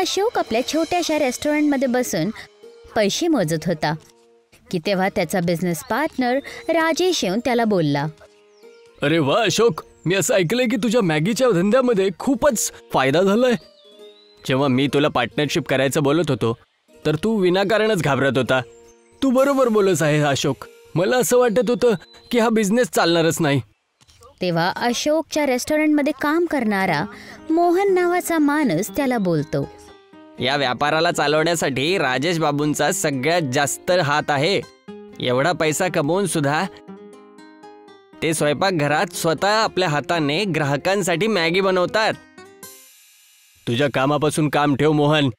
अशोक आपल्या छोट्याशा रेस्टॉरंटमध्ये बसून पैसे मोजत होता की तेव्हा त्याचा बिझनेस पार्टनर राजेश येऊन त्याला बोलला, अरे वा अशोक, मी असं ऐकलंय की तुझ्या मॅगीच्या धंद्यामध्ये खूपच फायदा झालाय. जेव्हा मी तुला पार्टनरशिप करायचं बोलत होतो तर तू विनाकारणच घाबरत होता. तू बरोबर बोलत आहे अशोक. मला असं वाटत होतं की हा बिझनेस चालणारच नाही. तेव्हा अशोकच्या रेस्टॉरंटमध्ये काम करणारा मोहन नावाचा माणूस त्याला बोलतो, या व्यापाराला चालवण्यासाठी राजेश बाबूंचा सगळ्यात जास्त हात आहे. एवढा पैसा कमवून सुद्धा ते स्वयंपाकघरात स्वतः आपल्या हाताने ग्राहकांसाठी मॅगी बनवतात. तुझ्या कामापासून काम ठेव मोहन.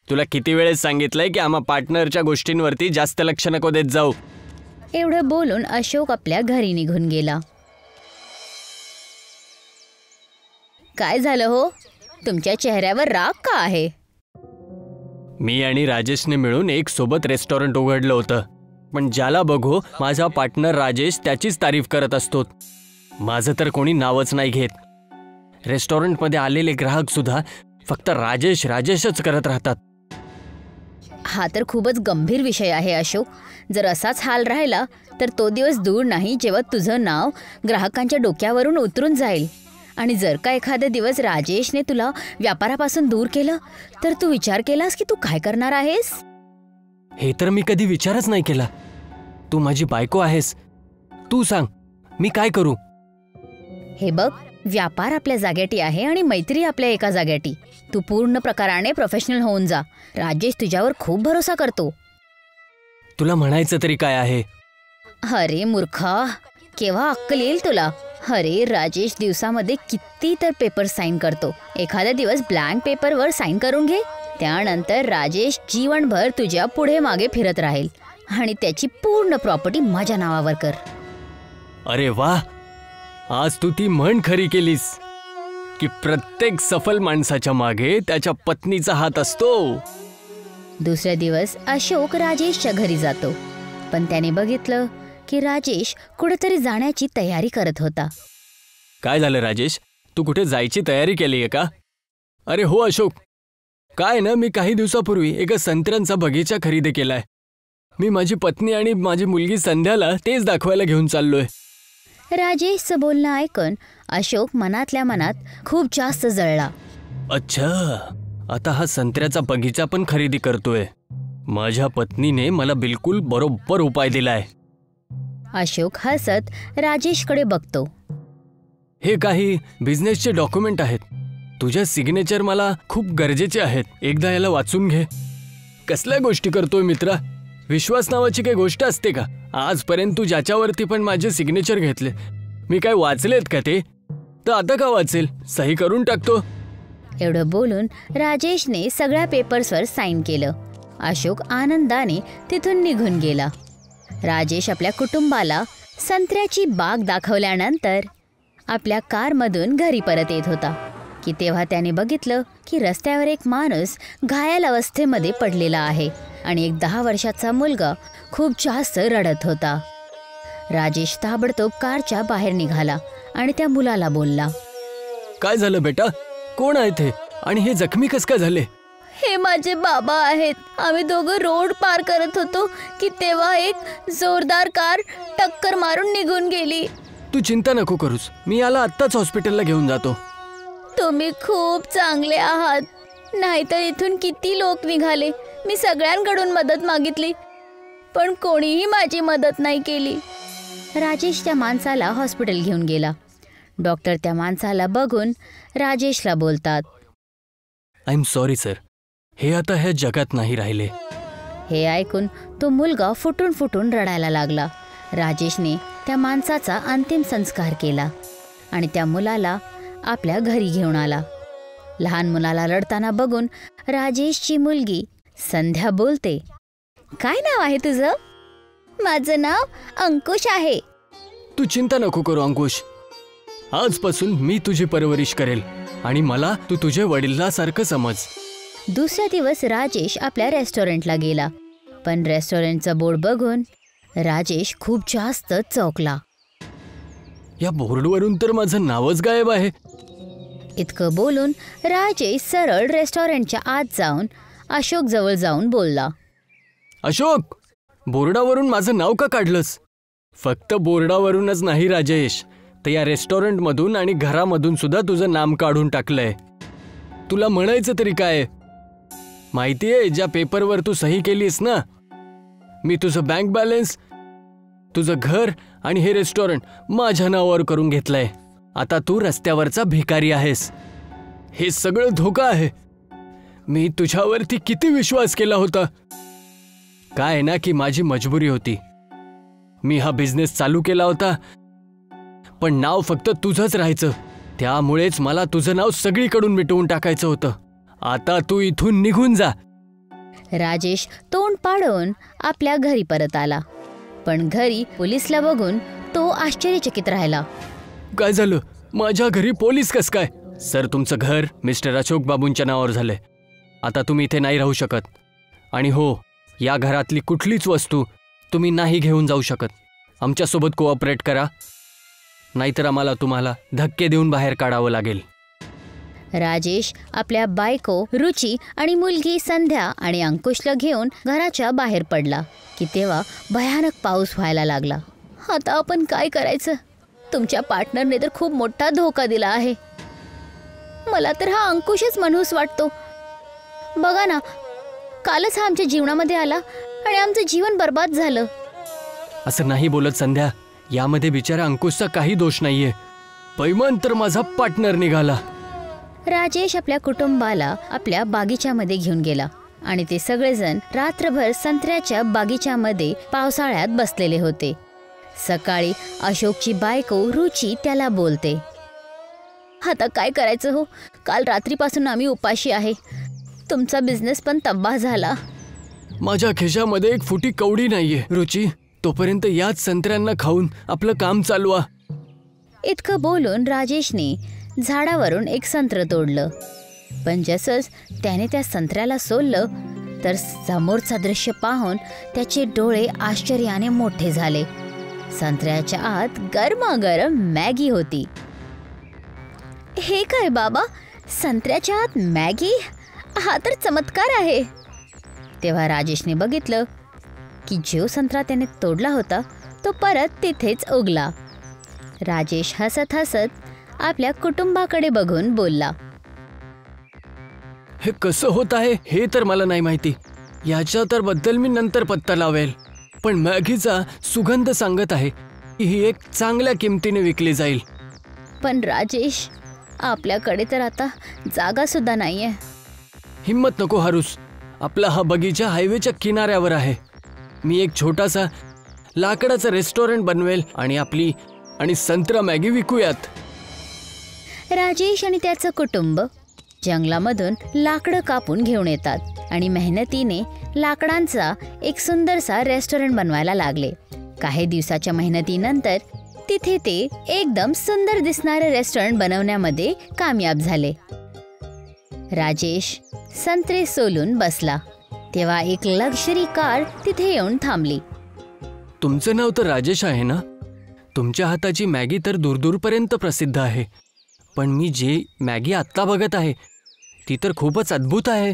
तुला किती वेळेस सांगितलंय की आम्हा पार्टनरच्या गोष्टींवरती जास्त लक्ष नको देत जाऊ. एवढं बोलून अशोक आपल्या घरी निघून गेला. काय झालं हो, तुमच्या चेहऱ्यावर राग का आहे? मी आणि राजेशने मिळून एक सोबत रेस्टॉरंट उघडलं होतं, पण ज्याला बघू माझा पार्टनर राजेश त्याचीच तारीफ करत असतो. माझं तर कोणी नावच नाही घेत. रेस्टॉरंटमध्ये आलेले ग्राहक सुद्धा फक्त राजेश राजेशच करत राहतात. हा तर खूपच गंभीर विषय आहे अशोक. जर असाच हाल राहिला तर तो दिवस दूर नाही जेव्हा तुझं नाव ग्राहकांच्या डोक्यावरून उतरून जाईल. आणि जर का एखादा दिवस राजेशने तुला व्यापारापासून दूर केलं तर तू विचार केलास की तू काय करणार आहेस? हे तर मी कधी विचारच नाही केला. तू माझी बायको आहेस. तू सांग मी काय करू? हे बघ, व्यापार आपल्या जागेटी आहे आणि मैत्री आपल्या एका जागेटी. तू पूर्ण प्रकाराने प्रोफेशनल होऊन जा. राजेश तुझ्यावर खूप भरोसा करतो. तुला म्हणायचं तरी काय आहे? अरे मूर्खा, केव्हा अक्कल येईल तुला? अरे राजेश दिवसामध्ये किती तर पेपर साईन करतो. एखादा दिवस ब्लँक पेपरवर साईन करून घे. त्यानंतर राजेश जीवनभर तुझ्या पुढे मागे फिरत राहील आणि त्याची पूर्ण प्रॉपर्टी माझ्या नावावर कर. अरे वा, आज तू ती म्हण खरी केलीस की प्रत्येक सफल माणसाच्या मागे त्याच्या पत्नीचा हात असतो. दुसऱ्या दिवस अशोक राजेशच्या घरी जातो, पण त्याने बघितलं की राजेश कुठेतरी जाण्याची तयारी करत होता. काय झालं राजेश, तू कुठे जायची तयारी केली आहे का? अरे हो अशोक, काय ना, मी काही दिवसापूर्वी एका संत्र्यांचा बगीचा खरेदी केलाय. मी माझी पत्नी आणि माझी मुलगी संध्याला तेच दाखवायला घेऊन चाललोय. राजेशचं बोलणं ऐकून अशोक मनातल्या मनात खूप जास्त जळला. अच्छा, आता हा संत्र्याचा बगीचा पण खरेदी करतोय. माझ्या पत्नीने मला बिलकुल बरोबर उपाय दिलाय. अशोक हसत राजेशकडे बघतो. हे काही बिझनेसचे डॉक्युमेंट आहेत. तुझ्या सिग्नेचर मला खूप गरजेचे आहेत. एकदा याला वाचून घे. कसल्या गोष्टी करतोय मित्रा? विश्वास नावाची काही गोष्ट असते का? आजपर्यंत तू ज्याच्यावरती पण माझे सिग्नेचर घेतले, मी काय वाचलेत का ते? तर आता का वाचेल? सही करून टाकतो. एवढं बोलून राजेशने सगळ्या पेपर्सवर साईन केलं. अशोक आनंदाने तिथून निघून गेला. राजेश आपल्या कुटुंबाला संत्र्याची बाग दाखवल्यानंतर आपल्या कारमधून घरी परत येत होता की तेव्हा त्याने बघितलं की रस्त्यावर एक माणूस घायल अवस्थेमध्ये पडलेला आहे आणि एक 10 वर्षाचा मुलगा खूप जास्त रडत होता. राजेश ताबडतोब कारच्या बाहेर निघाला आणि त्या मुलाला बोलला, काय झालं बेटा? कोण आहे ते आणि हे जखमी कस काय झाले? हे माझे बाबा आहेत. आम्ही दोघं रोड पार करत होतो की तेव्हा एक जोरदार कार टक्कर मारून निघून गेली. तू चिंता नको करूस, मी याला आत्ताच हॉस्पिटलला घेऊन जातो. तुम्ही खूप चांगले आहात. नाहीतर इथून किती लोक निघाले. मी सगळ्यांकडून मदत मागितली पण कोणीही माझी मदत नाही केली. राजेश त्या माणसाला हॉस्पिटल घेऊन गेला. डॉक्टर त्या माणसाला बघून राजेशला बोलतात, आय एम सॉरी सर, हे आता ह्या जगात नाही राहिले. हे ऐकून तो मुलगा फुटून फुटून रडायला लागला. राजेशने त्या माणसाचा अंतिम संस्कार केला आणि त्या मुलाला आपल्या घरी घेऊन आला. लहान मुलाला रडताना बघून राजेशची मुलगी संध्या बोलते, काय नाव आहे तुझं? माझं नाव अंकुश आहे. तू चिंता नको करू अंकुश, आजपासून मी तुझी परवरिश करेल आणि मला तू तुझे वडिलांसारखं समज. दुसऱ्या दिवस राजेश आपल्या रेस्टॉरंटला गेला, पण रेस्टॉरंटचा बोर्ड बघून राजेश खूप जास्त चौकला. या बोर्डवरून तर माझं नावच गायब आहे. इतकं बोलून राजेश सरळ रेस्टॉरंटच्या आत जाऊन अशोक जवळ जाऊन बोलला. अशोक, बोर्डावरून माझं नाव का काढलंस? फक्त बोर्डावरूनच नाही राजेश, तर या रेस्टॉरंटमधून आणि घरामधून सुद्धा तुझं नाम काढून टाकलंय. तुला म्हणायचं तरी काय? माहितीये ज्या पेपरवर तू सही केलीस ना, मी तुझं बँक बॅलन्स, तुझं घर आणि हे रेस्टॉरंट माझ्या नावावर करून घेतलंय. आता तू रस्त्यावरचा भिकारी आहेस. हे सगळं धोका आहे. मी तुझ्यावरती किती विश्वास केला होता. काय आहे ना की माझी मजबुरी होती. मी हा बिझनेस चालू केला होता, पण नाव फक्त तुझंच राहायचं. त्यामुळेच मला तुझं नाव सगळीकडून मिटवून टाकायचं होतं. आता तू इथून निघून जा. राजेश तोंड पाडून आपल्या घरी परत आला, पण घरी पोलिसला बघून तो आश्चर्यचकित राहिला. काय झालं? माझ्या घरी पोलीस कस काय? सर, तुमचं घर मिस्टर अशोक बाबूंच्या नावावर झालंय. आता तुम्ही इथे नाही राहू शकत. आणि हो, या घरातली कुठलीच वस्तू तुम्ही नाही घेऊन जाऊ शकत. आमच्यासोबत कोऑपरेट करा, नाहीतर आम्हाला तुम्हाला धक्के देऊन बाहेर काढावं लागेल. राजेश आपल्या बायको रुची आणि मुलगी संध्या आणि अंकुशला घेऊन घराच्या बाहेर पडला की तेव्हा भयानक पाऊस व्हायला लागला. आता आपण काय करायचं? तुमच्या पार्टनरने तर खूप मोठा धोका दिला आहे. मला तर हा अंकुशच मनहूस वाटतो. बघा ना, कालच हा आमच्या जीवनामध्ये आला आणि आमचं जीवन बर्बाद झालं. असं नाही बोलत संध्या. यामध्ये बिचारा अंकुशचा काही दोष नाहीये. पैमान तर माझा पार्टनर निघाला. राजेश आपल्या कुटुंबाला आपल्या बागीच्यामध्ये घेऊन गेला आणि ते सगळेजण रात्रभर संत्र्याच्या बागीच्यामध्ये पावसाळ्यात बसलेले होते. सकाळी अशोकची बायको रुची त्याला बोलते, आता काय करायचं हो? काल रात्रीपासून आम्ही उपाशी आहे. तुमचा बिझनेस पण तबाह झाला. माझ्या खिशामध्ये एक फुटी कवडी नाहीये रुची. तोपर्यंत याच संत्र्यांना खाऊन आपलं काम चालवा. इतकं बोलून राजेशने झाडावरून एक संत्र तोडलं, पण जसंच त्याने त्या संत्र्याला सोललं तर समोरचा दृश्य पाहून त्याचे डोळे आश्चर्याने मोठे झाले. संत्र्याच्या आत गरमागरम मॅगी होती. हे काय बाबा, संत्र्याच्या आत मॅगी? हा तर चमत्कार आहे. तेव्हा राजेशने बघितलं की जो संत्रा त्याने तोडला होता तो परत तिथेच उगला. राजेश हसत हसत आपल्या कुटुंबाकडे बघून बोलला, हे कसं होत आहे हे तर मला नाही माहिती. याच्या तर बद्दल मी नंतर पत्ता लावेल. पण मॅगीचा सुगंध सांगत आहे की ही एक चांगल्या किमतीने विकली जाईल. पण राजेश, आपल्याकडे तर आता जागा सुद्धा नाहीये. हिम्मत नको हारूस. आपला हा बगीचा हायवेच्या किनाऱ्यावर आहे. मी एक छोटासा लाकडाचा रेस्टॉरंट बनवेल आणि संत्रा मॅगी विकूयात. राजेश आणि त्याचं कुटुंब जंगलामधून लाकडं कापून घेऊन येतात आणि मेहनतीने लाकडांचा एक सुंदरसा रेस्टॉरंट बनवायला लागले. काही दिवसाच्या मेहनतीनंतर तिथे ते एकदम सुंदर दिसणारे रेस्टॉरंट बनवण्यामध्ये कामयाब झाले. राजेश संत्रे सोलून बसला तेव्हा एक लक्झरी कार तिथे येऊन थांबली. तुमचं नाव तर राजेश आहे ना? तुमच्या हाताची मॅगी तर दूरदूरपर्यंत प्रसिद्ध आहे. पण मी जे मॅगी आत्ता बघत आहे ती तर खूपच अद्भुत आहे.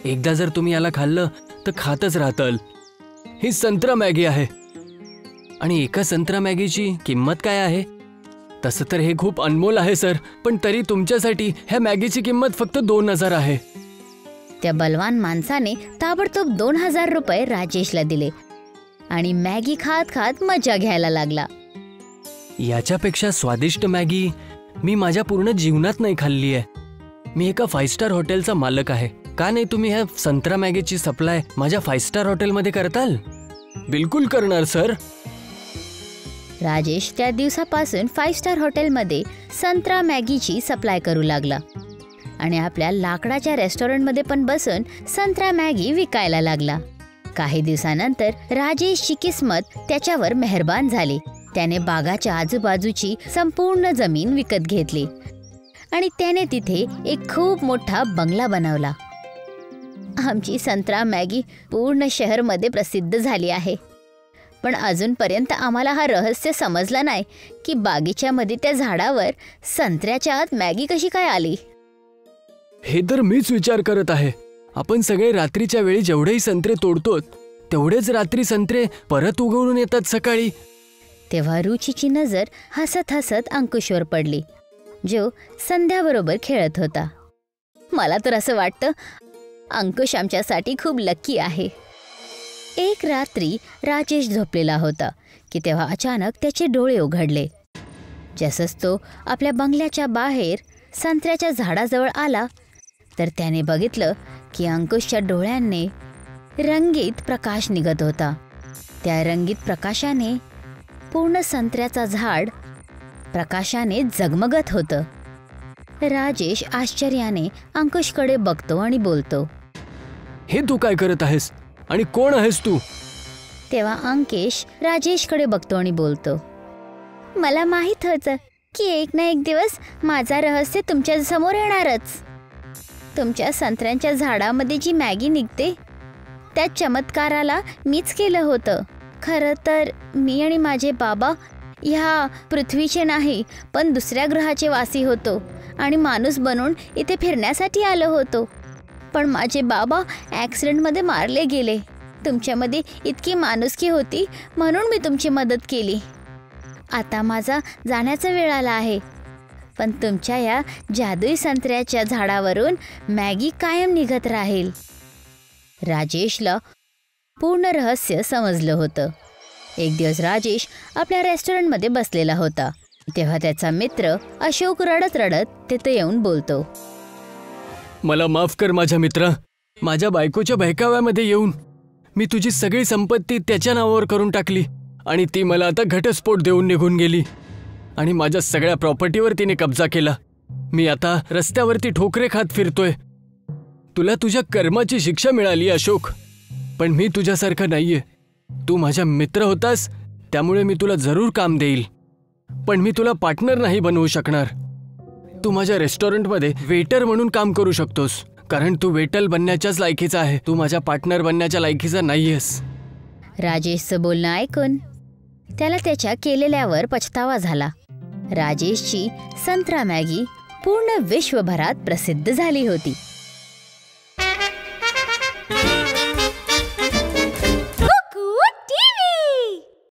एकदा जर तुम्ही याला खाल्लं तर खातच राहताल. ही संत्रा मॅगी आहे. आणि एका संत्रा मॅगीची किंमत काय आहे? तसं तर हे खूप अनमोल आहे सर, पण तरी तुमच्यासाठी ह्या मॅगीची किंमत फक्त 2000 आहे. त्या बलवान माणसाने ताबडतोब 2000 रुपये राजेशला दिले आणि मॅगी खात खात मजा घ्यायला लागला. याच्यापेक्षा स्वादिष्ट मॅगी मी माझ्या पूर्ण जीवनात नाही खाल्ली आहे. मी एका 5 स्टार हॉटेलचा मालक आहे. का नाही तुम्ही ह्या संत्रा मॅगीची सप्लाय माझ्या 5 स्टार हॉटेलमध्ये करताल? बिलकुल करणार सर. राजेश त्या दिवसापासून 5 स्टार हॉटेलमध्ये संत्रा मॅगीची सप्लाय करू लागला आणि आपल्या लाकडाच्या रेस्टॉरंटमध्ये पण बसून संत्रा मॅगी विकायला लागला. काही दिवसानंतर राजेशची किस्मत त्याच्यावर मेहरबान झाली. त्याने बागाच्या आजूबाजूची संपूर्ण जमीन विकत घेतली आणि त्याने तिथे एक खूप मोठा बंगला बनवला. आमची संत्रा मॅगी पूर्ण शहरमध्ये प्रसिद्ध झाली आहे. पण अजूनपर्यंत आम्हाला हा रहस्य समजलं नाही की बागीच्यामध्ये त्या झाडावर संत्र्याच्या आत मॅगी कशी काय आली. हे तर मीच विचार करत आहे. आपण सगळे रात्रीच्या वेळी जेवढेही संत्रे तोडतो तेवढेच रात्री संत्रे परत उगवून येतात सकाळी. तेव्हा रुचीची नजर हसत हसत अंकुशवर पडली, जो संध्याबरोबर खेळत होता. मला तर असं वाटतं अंकुश आमच्यासाठी खूप लकी आहे. एक रात्री राजेश झोपलेला होता की तेव्हा अचानक त्याचे डोळे उघडले. जसंच तो आपल्या बंगल्याच्या बाहेर संत्र्याच्या झाडाजवळ आला तर त्याने बघितलं की अंकुशच्या डोळ्यांनी रंगीत प्रकाश निघत होता. त्या रंगीत प्रकाशाने पूर्ण संत्र्याचा झाड प्रकाशाने झगमगत होतं. राजेश आश्चर्याने अंकुशकडे बघतो आणि बोलतो, हे तू काय करत आहेस आणि कोण आहेस तू? तेव्हा अंकेश राजेशकडे बघतो आणि बोलतो, मला माहित होतं की एक ना एक दिवस माझा रहस्य तुमच्या समोर येणारच. तुमच्या संत्र्यांच्या झाडामध्ये जी मॅगी निघते त्या चमत्काराला मीच केलं होतं. खरं तर मी आणि माझे बाबा ह्या पृथ्वीचे नाही पण दुसऱ्या ग्रहाचे वासी होतो आणि माणूस बनून इथे फिरण्यासाठी आलो होतो. पण माझे बाबा ॲक्सिडेंटमध्ये मारले गेले. तुमच्यामध्ये इतकी माणुसकी होती म्हणून मी तुमची मदत केली. आता माझा जाण्याचा वेळ आला आहे, पण तुमच्या या जादुई संत्र्याच्या झाडावरून मॅगी कायम निघत राहील. राजेशला पूर्ण रहस्य समजलं होतं. एक दिवस राजेश आपल्या रेस्टॉरंटमध्ये बसलेला होता. तेव्हा त्याचा मित्र अशोक रडत रडत तिथे येऊन बोलतो, मला माफ कर माझ्या मित्रा. माझ्या बायकोच्या बहकाव्यामध्ये येऊन मी तुझी सगळी संपत्ती त्याच्या नावावर करून टाकली आणि ती मला आता घटस्फोट देऊन निघून गेली आणि माझ्या सगळ्या प्रॉपर्टीवर तिने कब्जा केला. मी आता रस्त्यावरती ठोकरे खात फिरतोय. तुला तुझ्या कर्माची शिक्षा मिळाली अशोक, पण मी तुझ्यासारखा नाहीये. तू माझा मित्र होतास त्यामुळे मी तुला जरूर काम देईल, पण मी तुला पार्टनर नाही बनवू शकणार. तू माझ्या रेस्टॉरंटमध्ये वेटर म्हणून काम करू शकतोस, कारण तू वेटर बनण्याच्याच लायकीचा आहे. तू माझ्या पार्टनर बनण्याच्या लायकीचा नाहीयेस. राजेशचं बोलणं ऐकून त्याला त्याच्या केलेल्यावर पछतावा झाला. राजेशची संत्रा मॅगी पूर्ण विश्वभरात प्रसिद्ध झाली होती.